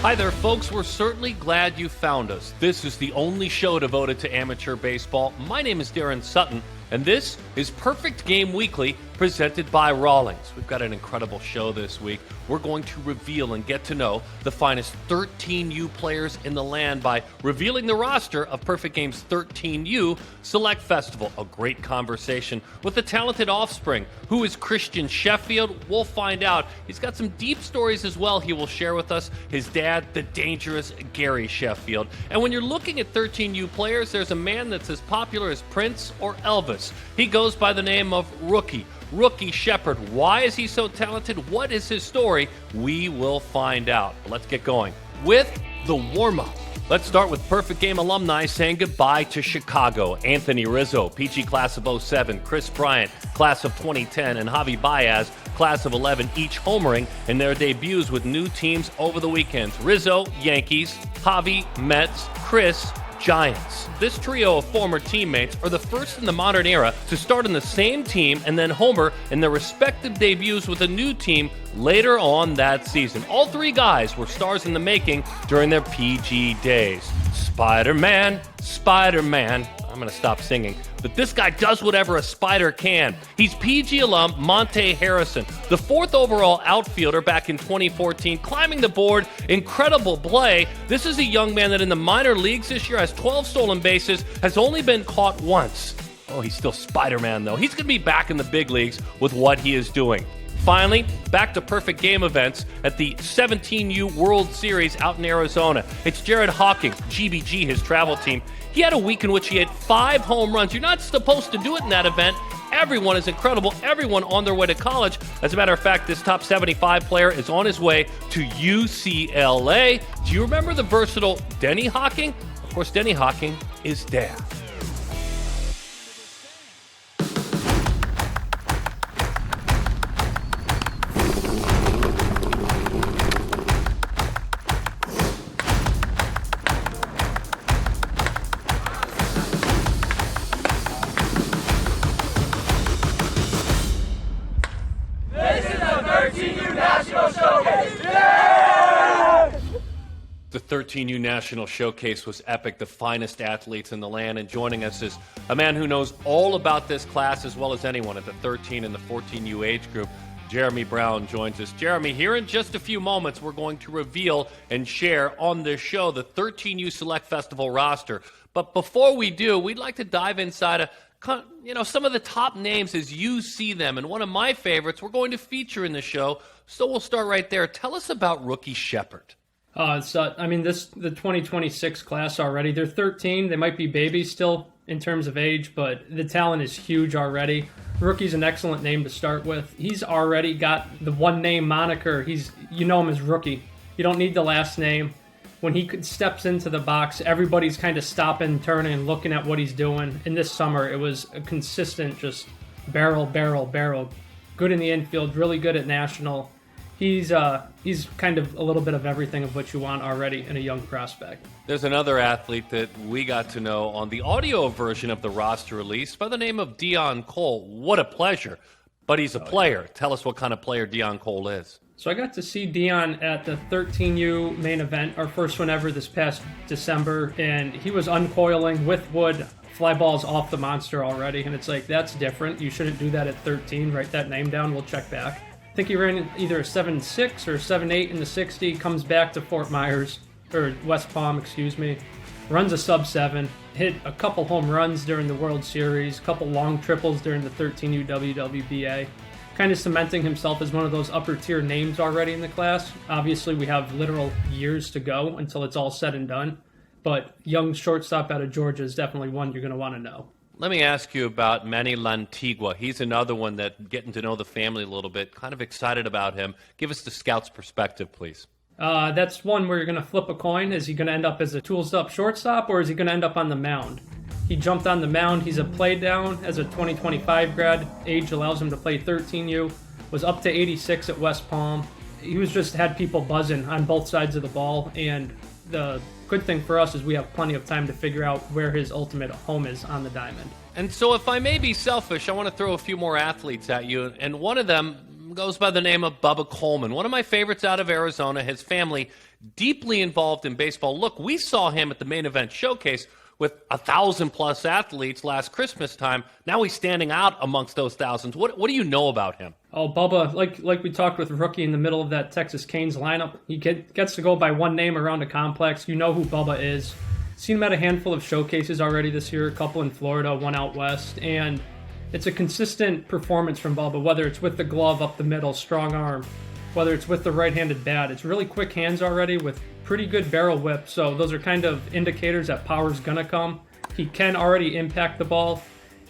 Hi there, folks. We're certainly glad you found us. This is the only show devoted to amateur baseball. My name is Darren Sutton, and this is Perfect Game Weekly, presented by Rawlings. We've got an incredible show this week. We're going to reveal and get to know the finest 13U players in the land by revealing the roster of Perfect Game's 13U Select Festival. A great conversation with the talented offspring. Who is Christian Sheffield? We'll find out. He's got some deep stories as well he will share with us. His dad, the dangerous Gary Sheffield. And when you're looking at 13U players, there's a man that's as popular as Prince or Elvis. He goes by the name of Rookie Shepard. Why is he so talented? What is his story? We will find out. But let's get going with the warm-up. Let's start with Perfect Game alumni saying goodbye to Chicago. Anthony Rizzo, PG class of 07, Chris Bryant, class of 2010, and Javi Baez, class of 11, each homering in their debuts with new teams over the weekends. Rizzo, Yankees, Javi, Mets, Chris, Giants. This trio of former teammates are the first in the modern era to start in the same team and then homer in their respective debuts with a new team later on that season. All three guys were stars in the making during their PG days. Spider-Man, Spider-Man. I'm going to stop singing. But this guy does whatever a spider can. He's PG alum Monte Harrison, the fourth overall outfielder back in 2014, climbing the board, incredible play. This is a young man that in the minor leagues this year has 12 stolen bases, has only been caught once. Oh, he's still Spider-Man though. He's going to be back in the big leagues with what he is doing. Finally, back to Perfect Game events at the 17U World Series out in Arizona. It's Jared Hawking, GBG, his travel team. He had a week in which he had 5 home runs. You're not supposed to do it in that event. Everyone is incredible. Everyone on their way to college. As a matter of fact, this top 75 player is on his way to UCLA. Do you remember the versatile Denny Hawking? Of course, Denny Hawking is dad. The 13U National Showcase was epic, the finest athletes in the land, and joining us is a man who knows all about this class as well as anyone at the 13 and the 14U age group. Jheremy Brown joins us. Jheremy, here in just a few moments, we're going to reveal and share on this show the 13U Select Festival roster. But before we do, we'd like to dive inside some of the top names as you see them. And one of my favorites we're going to feature in the show, so we'll start right there. Tell us about Rookie Shepard. The 2026 class already, they're 13. They might be babies still in terms of age, but the talent is huge already. Rookie's an excellent name to start with. He's already got the one-name moniker. You know him as Rookie. You don't need the last name. When he steps into the box, everybody's kind of stopping, turning, and looking at what he's doing. And this summer, it was a consistent just barrel. Good in the infield, really good at national. He's kind of a little bit of everything of what you want already in a young prospect. There's another athlete that we got to know on the audio version of the roster release by the name of Dion Cole. What a pleasure. But he's a player. Yeah. Tell us what kind of player Dion Cole is. So I got to see Dion at the 13U main event, our first one ever this past December, and he was uncoiling with wood, fly balls off the monster already, and it's like, that's different. You shouldn't do that at 13. Write that name down. We'll check back. I think he ran either a 7.6 or 7.8 in the 60, comes back to West Palm, runs a sub-7, hit a couple home runs during the World Series, a couple long triples during the 13U WWBA, kind of cementing himself as one of those upper-tier names already in the class. Obviously, we have literal years to go until it's all said and done, but young shortstop out of Georgia is definitely one you're going to want to know. Let me ask you about Manny Lantigua. He's another one that, getting to know the family a little bit, kind of excited about him. Give us the scout's perspective, please. That's one where you're going to flip a coin. Is he going to end up as a tools-up shortstop, or is he going to end up on the mound? He jumped on the mound. He's a play down as a 2025 grad. Age allows him to play 13U. Was up to 86 at West Palm. He was just had people buzzing on both sides of the ball, and the good thing for us is we have plenty of time to figure out where his ultimate home is on the diamond. And so if I may be selfish, I want to throw a few more athletes at you, and one of them goes by the name of Bubba Coleman. One of my favorites out of Arizona. His family deeply involved in baseball. Look, we saw him at the main event showcase with 1,000-plus athletes last Christmas time. Now he's standing out amongst those thousands. What do you know about him? Oh, Bubba, like we talked with Rookie in the middle of that Texas Canes lineup, he gets to go by one name around a complex. You know who Bubba is. Seen him at a handful of showcases already this year, a couple in Florida, one out west, and it's a consistent performance from Bubba, whether it's with the glove up the middle, strong arm, whether it's with the right-handed bat. It's really quick hands already with pretty good barrel whip, so those are kind of indicators that power's going to come. He can already impact the ball,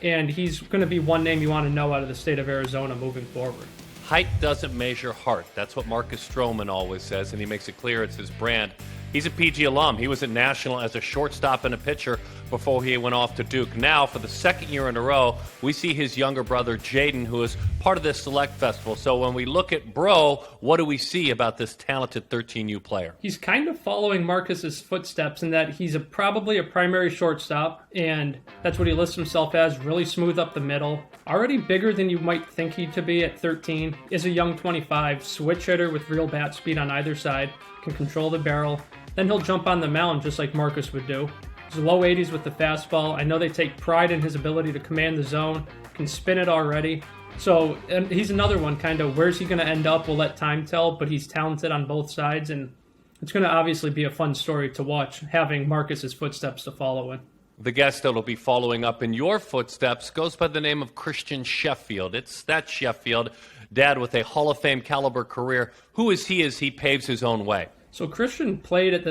and he's going to be one name you want to know out of the state of Arizona moving forward. Height doesn't measure heart. That's what Marcus Stroman always says, and he makes it clear it's his brand. He's a PG alum. He was at National as a shortstop and a pitcher before he went off to Duke. Now, for the second year in a row, we see his younger brother, Jaden, who is part of this Select Festival. So when we look at Bro, what do we see about this talented 13U player? He's kind of following Marcus's footsteps in that he's probably a primary shortstop, and that's what he lists himself as, really smooth up the middle. Already bigger than you might think he to be at 13, is a young 25, switch hitter with real bat speed on either side, can control the barrel. Then he'll jump on the mound just like Marcus would do. He's low 80s with the fastball. I know they take pride in his ability to command the zone, can spin it already. So and he's another one, kind of, where's he going to end up? We'll let time tell, but he's talented on both sides, and it's going to obviously be a fun story to watch, having Marcus's footsteps to follow in. The guest that'll be following up in your footsteps goes by the name of Christian Sheffield. It's that Sheffield, dad with a Hall of Fame caliber career. Who is he as he paves his own way? So Christian played at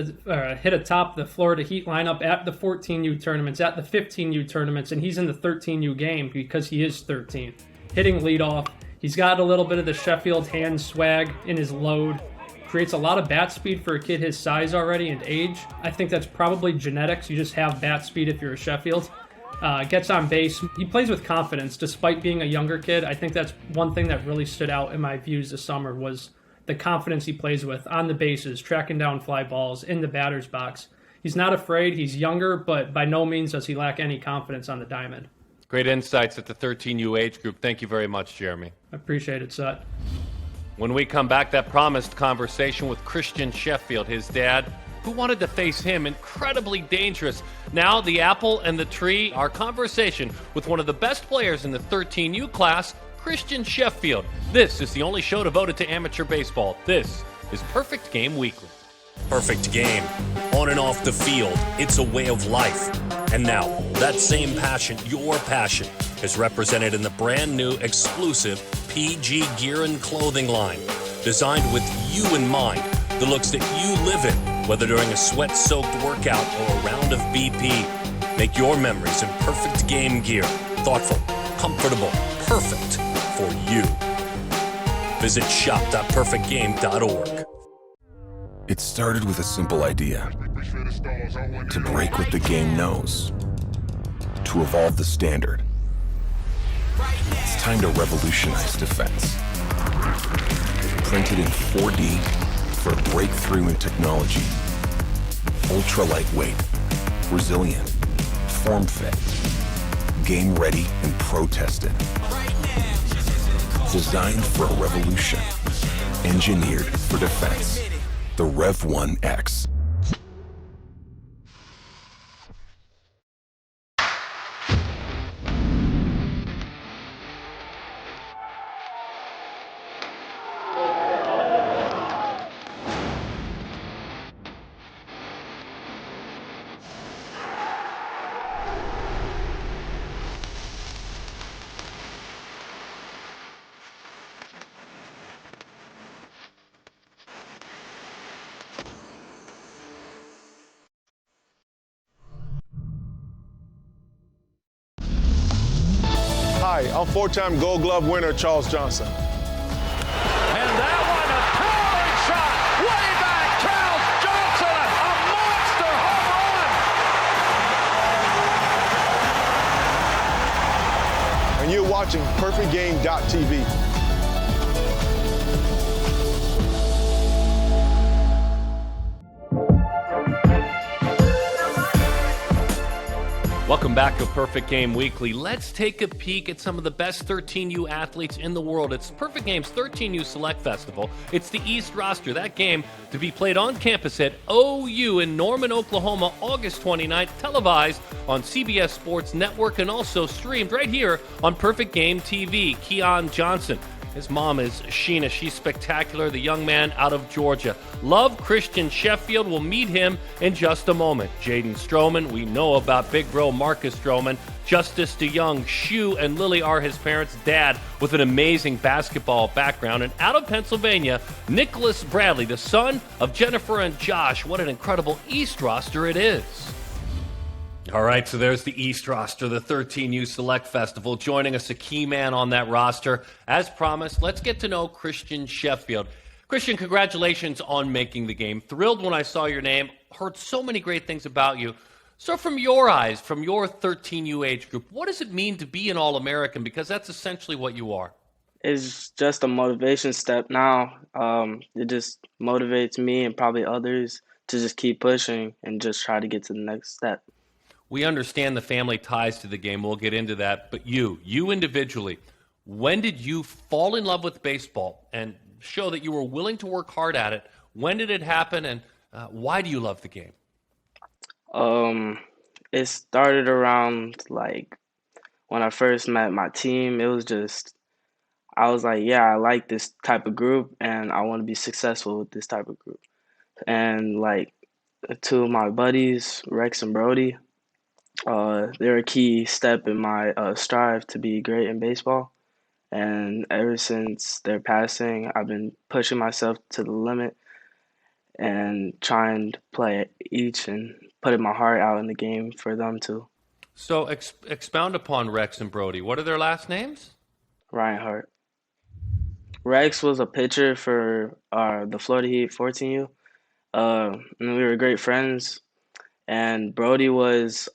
hit atop the Florida Heat lineup at the 14U tournaments, at the 15U tournaments, and he's in the 13U game because he is 13. Hitting leadoff. He's got a little bit of the Sheffield hand swag in his load. Creates a lot of bat speed for a kid his size already and age. I think that's probably genetics. You just have bat speed if you're a Sheffield. Gets on base. He plays with confidence despite being a younger kid. I think that's one thing that really stood out in my views this summer was the confidence he plays with on the bases, tracking down fly balls in the batter's box. He's not afraid. He's younger, but by no means does he lack any confidence on the diamond. Great insights at the 13U age group. Thank you very much, Jeremy. I appreciate it, Sut. When we come back, that promised conversation with Christian Sheffield, his dad, who wanted to face him, incredibly dangerous. Now, the apple and the tree, our conversation with one of the best players in the 13U class, Christian Sheffield. This is the only show devoted to amateur baseball. This is Perfect Game Weekly. Perfect game. On and off the field, it's a way of life. And now, that same passion, your passion, is represented in the brand new exclusive PG Gear and Clothing line. Designed with you in mind, the looks that you live in, whether during a sweat-soaked workout or a round of BP. Make your memories in perfect game gear. Thoughtful, comfortable, perfect for you. Visit shop.perfectgame.org. It started with a simple idea. To break what the game knows. To evolve the standard. It's time to revolutionize defense. Printed in 4D for a breakthrough in technology. Ultra lightweight, resilient, form fit, game ready and pro tested. Designed for a revolution. Engineered for defense. The Rev 1X. Hi, I'm four-time Gold Glove winner Charles Johnson. And that one, a powering shot, way back, Charles Johnson, a monster home run. And you're watching PerfectGame.tv. Welcome back to Perfect Game Weekly. Let's take a peek at some of the best 13U athletes in the world. It's Perfect Game's 13U Select Festival. It's the East roster. That game to be played on campus at OU in Norman, Oklahoma, August 29th, televised on CBS Sports Network and also streamed right here on Perfect Game TV. Keon Johnson. His mom is Sheena. She's spectacular, the young man out of Georgia. Love Christian Sheffield. We'll meet him in just a moment. Jaden Stroman, we know about big bro Marcus Stroman. Justice DeYoung, Shu and Lily are his parents' dad with an amazing basketball background. And out of Pennsylvania, Nicholas Bradley, the son of Jennifer and Josh. What an incredible East roster it is. All right, so there's the East roster, the 13U Select Festival. Joining us, a key man on that roster. As promised, let's get to know Christian Sheffield. Christian, congratulations on making the game. Thrilled when I saw your name. Heard so many great things about you. So from your eyes, from your 13U age group, what does it mean to be an All-American? Because that's essentially what you are. It's just a motivation step now. It just motivates me and probably others to just keep pushing and just try to get to the next step. We understand the family ties to the game. We'll get into that. But you individually, when did you fall in love with baseball and show that you were willing to work hard at it? When did it happen, and why do you love the game? It started around like when I first met my team. It was just, I was like, yeah, I like this type of group and I want to be successful with this type of group. And like two of my buddies, Rex and Brody, they're a key step in my strive to be great in baseball. And ever since their passing, I've been pushing myself to the limit and trying to play each and putting my heart out in the game for them too. So expound upon Rex and Brody. What are their last names? Reinhardt. Rex was a pitcher for the Florida Heat 14U. And we were great friends. And Brody was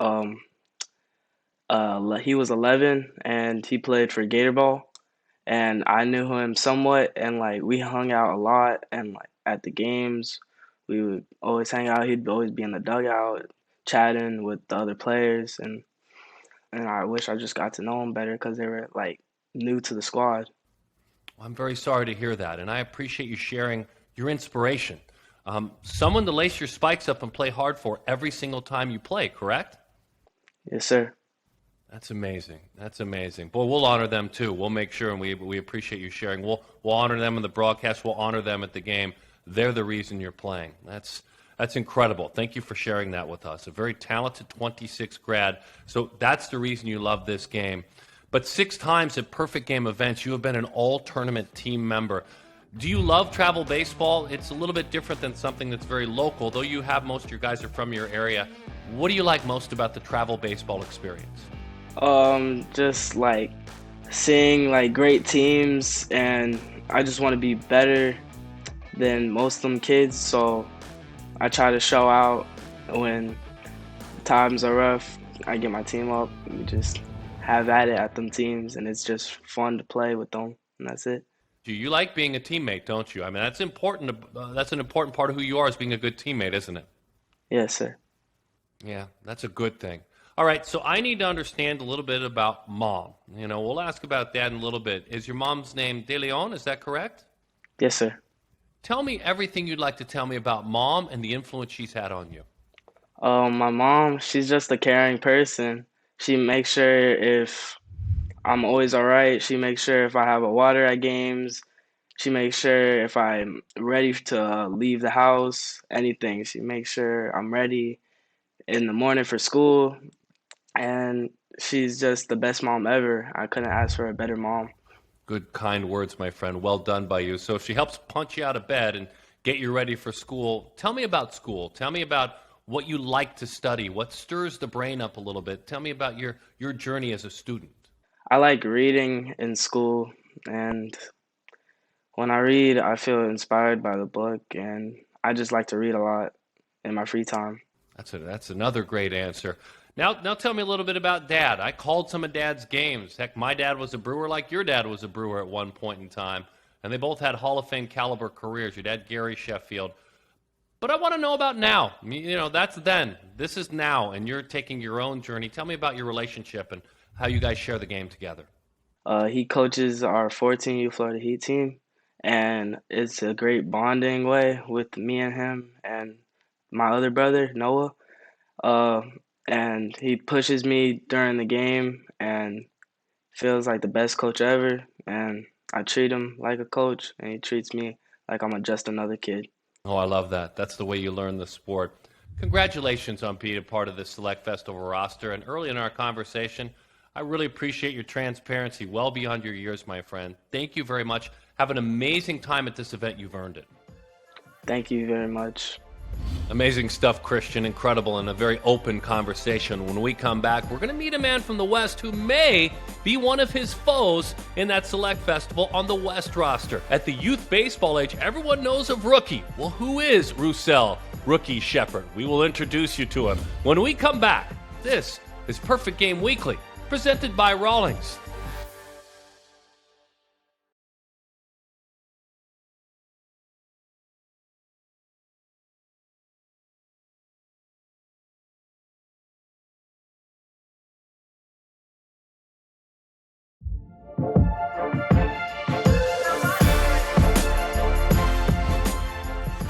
he was 11 and he played for Gator Ball. And I knew him somewhat, and like we hung out a lot, and like at the games we would always hang out. He'd always be in the dugout chatting with the other players, and I wish I just got to know him better because they were like new to the squad. Well, I'm very sorry to hear that, and I appreciate you sharing your inspiration. Someone to lace your spikes up and play hard for every single time you play, correct? Yes, sir. That's amazing. That's amazing. Boy, we'll honor them too. We'll make sure, and we appreciate you sharing. We'll honor them in the broadcast. We'll honor them at the game. They're the reason you're playing. That's incredible. Thank you for sharing that with us. A very talented 26 grad. So that's the reason you love this game. But 6 times at Perfect Game events, you have been an all-tournament team member. Do you love travel baseball? It's a little bit different than something that's very local, though you have most of your guys are from your area. What do you like most about the travel baseball experience? Just like seeing like great teams, and I just want to be better than most of them kids, so I try to show out when times are rough. I get my team up, and we just have at it at them teams, and it's just fun to play with them, and that's it. You like being a teammate, don't you? I mean, that's important. That's an important part of who you are, is being a good teammate, isn't it? Yes, sir. Yeah, that's a good thing. All right, so I need to understand a little bit about Mom. You know, we'll ask about Dad in a little bit. Is your mom's name De Leon? Is that correct? Yes, sir. Tell me everything you'd like to tell me about Mom and the influence she's had on you. My mom, she's just a caring person. She makes sure if I'm always all right. She makes sure if I have a water at games. She makes sure if I'm ready to leave the house, anything. She makes sure I'm ready in the morning for school. And she's just the best mom ever. I couldn't ask for a better mom. Good, kind words, my friend. Well done by you. So if she helps punch you out of bed and get you ready for school, tell me about school. Tell me about what you like to study, what stirs the brain up a little bit. Tell me about your journey as a student. I like reading in school, and when I read, I feel inspired by the book, and I just like to read a lot in my free time. That's another great answer. Now tell me a little bit about Dad. I called some of Dad's games. Heck, my dad was a Brewer like your dad was a Brewer at one point in time, and they both had Hall of Fame caliber careers. Your dad, Gary Sheffield. But I want to know about now. You know, that's then. This is now, and you're taking your own journey. Tell me about your relationship and how you guys share the game together. He coaches our 14U Florida Heat team, and it's a great bonding way with me and him and my other brother, Noah. Uh, and he pushes me during the game and feels like the best coach ever. And I treat him like a coach, and he treats me like I'm just another kid. Oh, I love that. That's the way you learn the sport. Congratulations on being a part of this Select Festival roster. And early in our conversation, I really appreciate your transparency well beyond your years, my friend. Thank you very much. Have an amazing time at this event. You've earned it. Thank you very much. Amazing stuff, Christian. Incredible, and a very open conversation. When we come back, we're going to meet a man from the West who may be one of his foes in that Select Festival on the West roster. At the youth baseball age, everyone knows of Rookie. Well, who is Rookie Shepard? We will introduce you to him when we come back. This is Perfect Game Weekly, presented by Rawlings.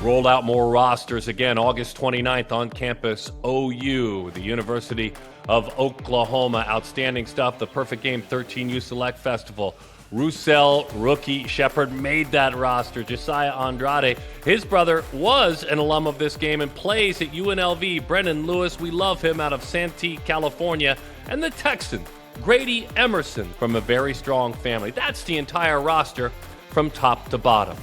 Rolled out more rosters again August 29th on campus OU, the University of Oklahoma. Outstanding stuff. The Perfect Game 13U Select Festival. Rookie Shepard made that roster. Josiah Andrade, his brother, was an alum of this game and plays at UNLV. Brennan Lewis, we love him, out of Santee, California. And the Texan, Grady Emerson, from a very strong family. That's the entire roster from top to bottom.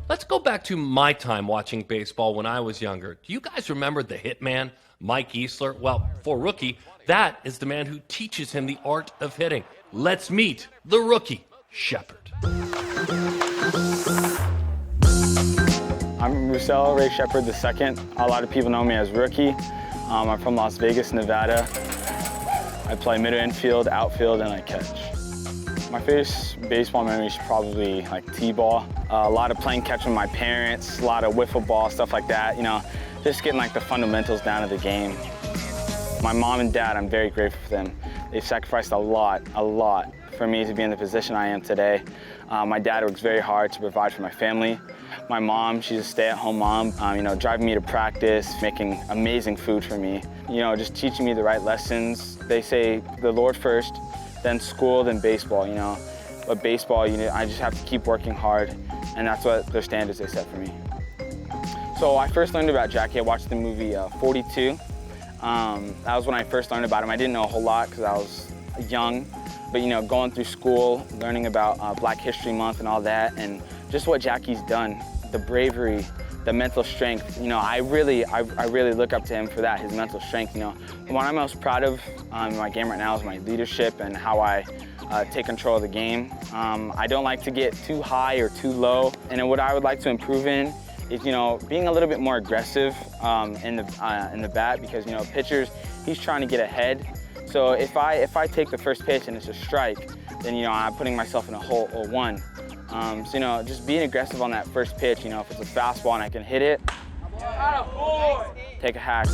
Let's go back to my time watching baseball when I was younger. Do you guys remember the hitman, Mike Easler? Well, for Rookie, that is the man who teaches him the art of hitting. Let's meet the Rookie Shepard. I'm Rookie Shepard II. A lot of people know me as Rookie. I'm from Las Vegas, Nevada. I play middle infield, outfield, and I catch. My favorite baseball memory is probably like T-ball. A lot of playing catch with my parents, a lot of wiffle ball, stuff like that. You know, just getting like the fundamentals down of the game. My mom and dad, I'm very grateful for them. They've sacrificed a lot for me to be in the position I am today. My dad works very hard to provide for my family. My mom, she's a stay-at-home mom, you know, driving me to practice, making amazing food for me. You know, just teaching me the right lessons. They say the Lord first, then school, then baseball, you know. But baseball, you know, I just have to keep working hard, and that's what their standards they set for me. So I first learned about Jackie. I watched the movie 42. That was when I first learned about him. I didn't know a whole lot because I was young, but you know, going through school, learning about Black History Month and all that, and just what Jackie's done, the bravery, the mental strength. You know, I really look up to him for that, his mental strength. You know, what I'm most proud of in my game right now is my leadership and how I take control of the game. I don't like to get too high or too low, and what I would like to improve in is, you know, being a little bit more aggressive in the bat, because, you know, pitchers, he's trying to get ahead. So if I take the first pitch and it's a strike, then, you know, I'm putting myself in a hole or one. So, you know, just being aggressive on that first pitch, you know, if it's a fastball and I can hit it, take a hack.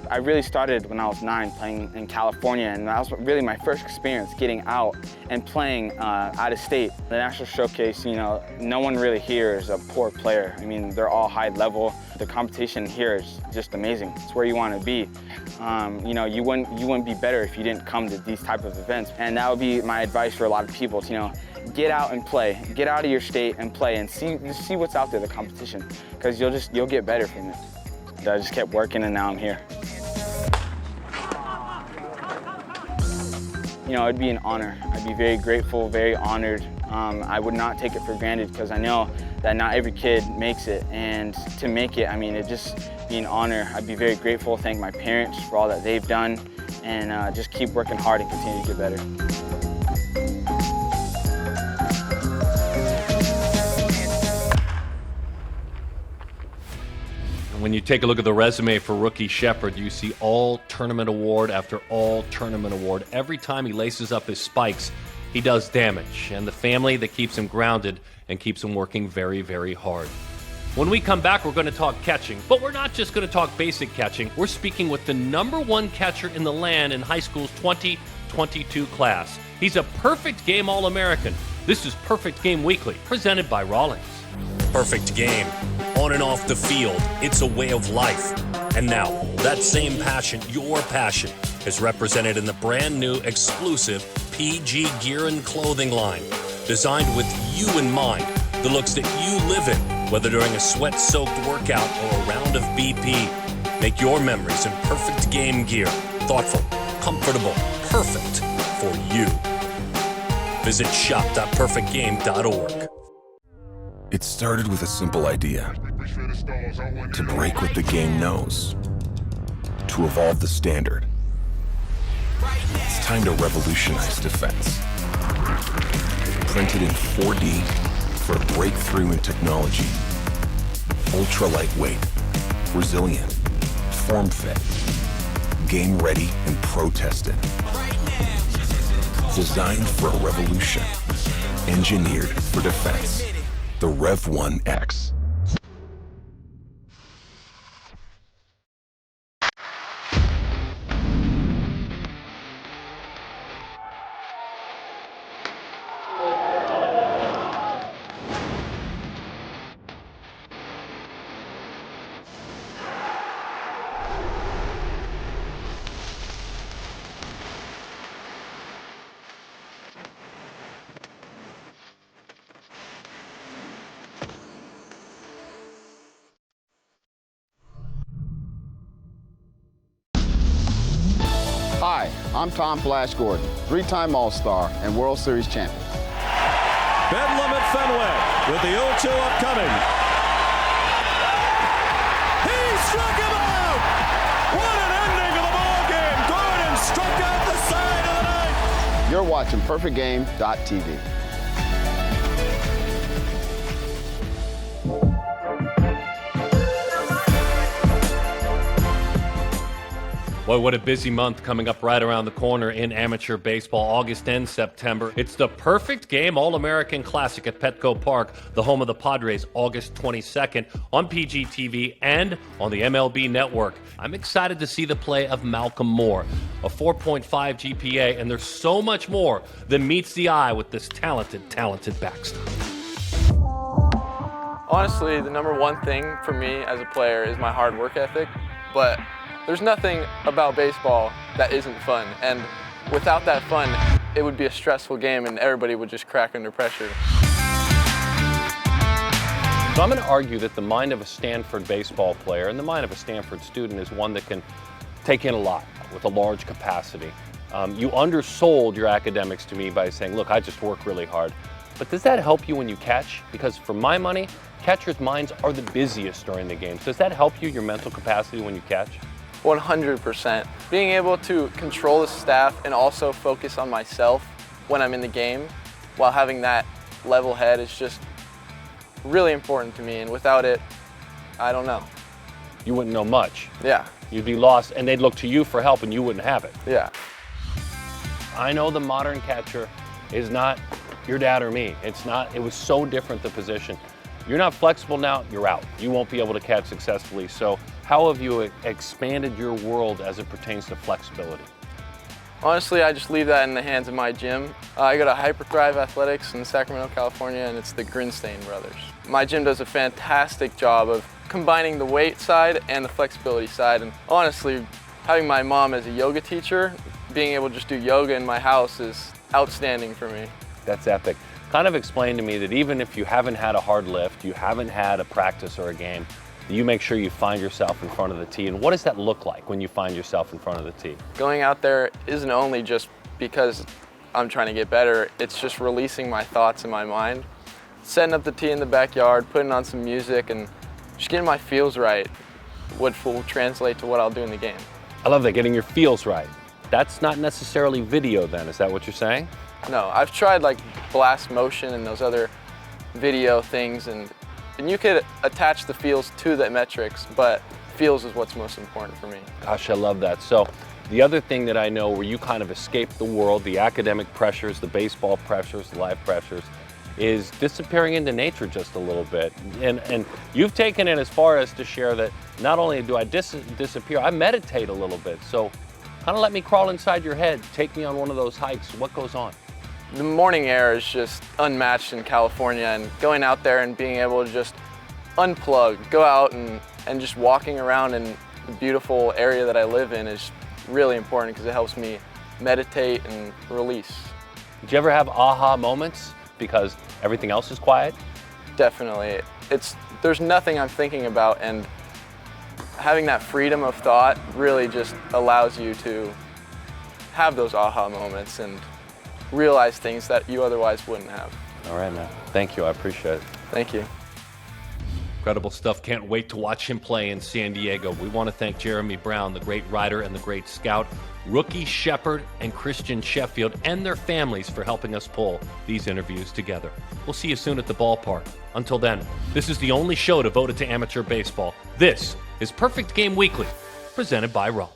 I really started when I was 9 playing in California, and that was really my first experience getting out and playing out of state. The National Showcase, you know, no one really here is a poor player. I mean, they're all high level. The competition here is just amazing. It's where you want to be. You know, you wouldn't be better if you didn't come to these type of events. And that would be my advice for a lot of people, to, you know, get out and play. Get out of your state and play and see what's out there, the competition, because you'll get better from it. I just kept working, and now I'm here. You know, it'd be an honor. I'd be very grateful, very honored. I would not take it for granted, because I know that not every kid makes it. And to make it, I mean, it'd just be an honor. I'd be very grateful, thank my parents for all that they've done, and just keep working hard and continue to get better. When you take a look at the resume for Rookie Shepard, you see all tournament award after all tournament award. Every time he laces up his spikes, he does damage. And the family that keeps him grounded and keeps him working very, very hard. When we come back, we're going to talk catching, but we're not just going to talk basic catching. We're speaking with the #1 catcher in the land in high school's 2022 class. He's a perfect game All-American. This is Perfect Game Weekly, presented by Rawlings. Perfect game. On and off the field, it's a way of life. And now, that same passion, your passion, is represented in the brand new exclusive PG gear and clothing line. Designed with you in mind, the looks that you live in, whether during a sweat-soaked workout or a round of BP. Make your memories in perfect game gear. Thoughtful, comfortable, perfect for you. Visit shop.perfectgame.org. It started with a simple idea. To break what the game knows. To evolve the standard. It's time to revolutionize defense. Printed in 4D for a breakthrough in technology. Ultra lightweight, resilient, form fit, game ready and pro tested. Designed for a revolution. Engineered for defense. The Rev 1X. Hi, I'm Tom Flash Gordon, 3-time All-Star and World Series champion. Bedlam at Fenway with the 0-2 upcoming. He struck him out! What an ending of the ball game! Gordon struck out the side of the night! You're watching PerfectGame.tv. Boy, what a busy month coming up right around the corner in amateur baseball, August and September. It's the Perfect Game All-American Classic at Petco Park, the home of the Padres, August 22nd on PGTV and on the MLB Network. I'm excited to see the play of Malcolm Moore, a 4.5 GPA, and there's so much more than meets the eye with this talented backstop. Honestly, the #1 thing for me as a player is my hard work ethic, but there's nothing about baseball that isn't fun, and without that fun, it would be a stressful game and everybody would just crack under pressure. So I'm going to argue that the mind of a Stanford baseball player and the mind of a Stanford student is one that can take in a lot with a large capacity. You undersold your academics to me by saying, look, I just work really hard. But does that help you when you catch? Because for my money, catchers' minds are the busiest during the games. Does that help you, your mental capacity, when you catch? 100%. Being able to control the staff and also focus on myself when I'm in the game while having that level head is just really important to me, and without it, I don't know. You wouldn't know much. Yeah. You'd be lost, and they'd look to you for help, and you wouldn't have it. Yeah. I know the modern catcher is not your dad or me. It was so different, the position. You're not flexible now, you're out. You won't be able to catch successfully. So how have you expanded your world as it pertains to flexibility? Honestly, I just leave that in the hands of my gym. I go to Hyperthrive Athletics in Sacramento, California, and it's the Grinstein brothers. My gym does a fantastic job of combining the weight side and the flexibility side. And honestly, having my mom as a yoga teacher, being able to just do yoga in my house is outstanding for me. That's epic. Kind of explain to me that even if you haven't had a hard lift, you haven't had a practice or a game, you make sure you find yourself in front of the tee. And what does that look like when you find yourself in front of the tee? Going out there isn't only just because I'm trying to get better, it's just releasing my thoughts in my mind. Setting up the tee in the backyard, putting on some music, and just getting my feels right, which will translate to what I'll do in the game. I love that, getting your feels right. That's not necessarily video then, is that what you're saying? No, I've tried like blast motion and those other video things, and you could attach the feels to the metrics, but feels is what's most important for me. Gosh, I love that. So the other thing that I know where you kind of escape the world, the academic pressures, the baseball pressures, the life pressures, is disappearing into nature just a little bit. And you've taken it as far as to share that not only do I disappear, I meditate a little bit. So kind of let me crawl inside your head. Take me on one of those hikes. What goes on? The morning air is just unmatched in California, and going out there and being able to just unplug, go out and just walking around in the beautiful area that I live in is really important because it helps me meditate and release. Did you ever have aha moments because everything else is quiet? Definitely. There's nothing I'm thinking about, and having that freedom of thought really just allows you to have those aha moments and realize things that you otherwise wouldn't have. All right, man. Thank you. I appreciate it. Thank you. Incredible stuff. Can't wait to watch him play in San Diego. We want to thank Jheremy Brown, the great rider and the great scout, Rookie Shepard and Christian Sheffield, and their families for helping us pull these interviews together. We'll see you soon at the ballpark. Until then, this is the only show devoted to amateur baseball. This is Perfect Game Weekly, presented by Rawlings.